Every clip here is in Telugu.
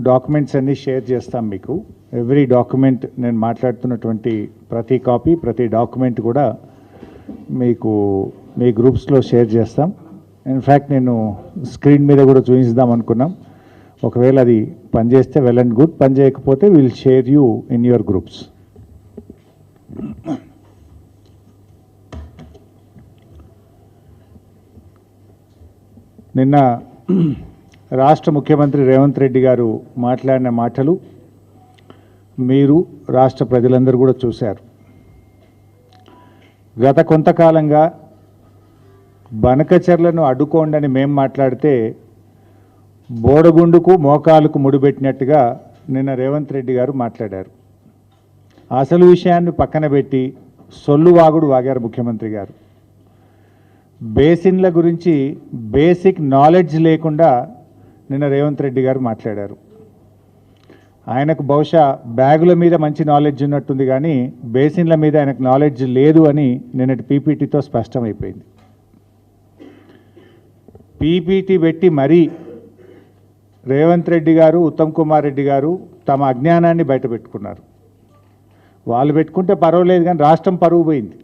డాక్యుమెంట్స్ అన్నీ షేర్ చేస్తాం మీకు. ఎవ్రీ డాక్యుమెంట్ నేను మాట్లాడుతున్నటువంటి ప్రతి కాపీ ప్రతి డాక్యుమెంట్ కూడా మీకు మీ గ్రూప్స్లో షేర్ చేస్తాం. ఇన్ఫ్యాక్ట్ నేను స్క్రీన్ మీద కూడా చూపిద్దాం అనుకున్నాం. ఒకవేళ అది పనిచేస్తే వెల్ అండ్ గుడ్, పని చేయకపోతే will share you in your groups. నిన్న రాష్ట్ర ముఖ్యమంత్రి రేవంత్ రెడ్డి గారు మాట్లాడిన మాటలు మీరు రాష్ట్ర ప్రజలందరూ కూడా చూశారు. గత కొంతకాలంగా బనకచెర్లను అడ్డుకోండని మేము మాట్లాడితే బోడగుండుకు మోకాలకు ముడిపెట్టినట్టుగా నిన్న రేవంత్ రెడ్డి గారు మాట్లాడారు. అసలు విషయాన్ని పక్కన పెట్టి సొల్లు వాగుడు వాగారు ముఖ్యమంత్రి గారు. బేసిన్ల గురించి బేసిక్ నాలెడ్జ్ లేకుండా నిన్న రేవంత్ రెడ్డి గారు మాట్లాడారు. ఆయనకు బహుశా బ్యాగుల మీద మంచి నాలెడ్జ్ ఉన్నట్టుంది, కానీ బేసిన్ల మీద ఆయనకు నాలెడ్జ్ లేదు అని నిన్నటి పీపీటీతో స్పష్టమైపోయింది. పీపీటీ పెట్టి మరీ రేవంత్ రెడ్డి గారు, ఉత్తమ్ కుమార్ రెడ్డి గారు తమ అజ్ఞానాన్ని బయటపెట్టుకున్నారు. వాళ్ళు పెట్టుకుంటే పర్వాలేదు, కానీ రాష్ట్రం పరువు పోయింది.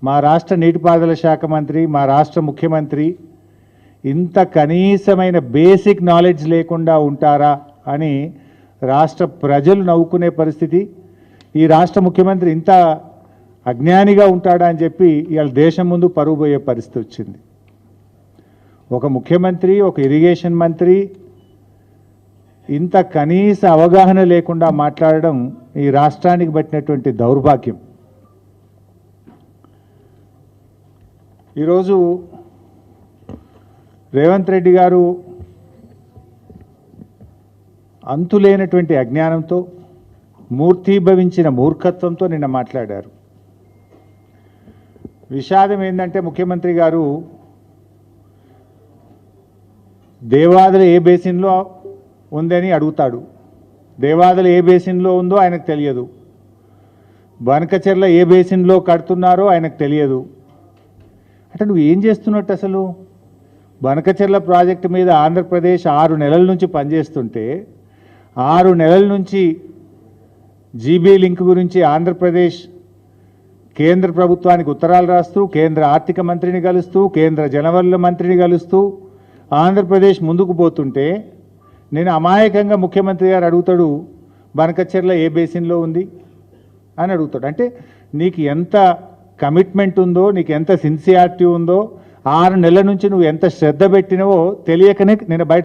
మా రాష్ట్ర నీటిపారుదల శాఖ మంత్రి, మా రాష్ట్ర ముఖ్యమంత్రి ఇంత కనీసమైన బేసిక్ నాలెడ్జ్ లేకుండా ఉంటారా అని రాష్ట్ర ప్రజలు నవ్వుకునే పరిస్థితి. ఈ రాష్ట్ర ముఖ్యమంత్రి ఇంత అజ్ఞానిగా ఉంటాడా అని చెప్పి ఇవాళ దేశం ముందు పరువు పోయే పరిస్థితి వచ్చింది. ఒక ముఖ్యమంత్రి, ఒక ఇరిగేషన్ మంత్రి ఇంత కనీస అవగాహన లేకుండా మాట్లాడడం ఈ రాష్ట్రానికి పట్టినటువంటి దౌర్భాగ్యం. ఈరోజు రేవంత్ రెడ్డి గారు అంతులేనటువంటి అజ్ఞానంతో, మూర్తీభవించిన మూర్ఖత్వంతో నిన్న మాట్లాడారు. విషాదం ఏంటంటే ముఖ్యమంత్రి గారు దేవాదుల ఏ బేసిన్లో ఉందని అడుగుతాడు. దేవాదుల ఏ బేసిన్లో ఉందో ఆయనకు తెలియదు. బనకచెర్ల ఏ బేసిన్లో కడుతున్నారో ఆయనకు తెలియదు. అంటే నువ్వు ఏం చేస్తున్నట్టు? అసలు బనకచెర్ల ప్రాజెక్టు మీద ఆంధ్రప్రదేశ్ 6 నెలల నుంచి పనిచేస్తుంటే 6 నెలల నుంచి జీబీ లింక్ గురించి ఆంధ్రప్రదేశ్ కేంద్ర ప్రభుత్వానికి ఉత్తరాలు రాస్తూ, కేంద్ర ఆర్థిక మంత్రిని కలుస్తూ, కేంద్ర జలవనరుల మంత్రిని కలుస్తూ ఆంధ్రప్రదేశ్ ముందుకు పోతుంటే నేను అమాయకంగా ముఖ్యమంత్రి గారు అడుగుతాడు బనకచెర్ల ఏ బేసిన్లో ఉంది అని అడుగుతాడు. అంటే నీకు ఎంత కమిట్మెంట్ ఉందో, నీకు ఎంత సిన్సియారిటీ ఉందో, 6 నెలల నుంచి నువ్వు ఎంత శ్రద్ధ పెట్టినవో తెలియకనే నేను బయట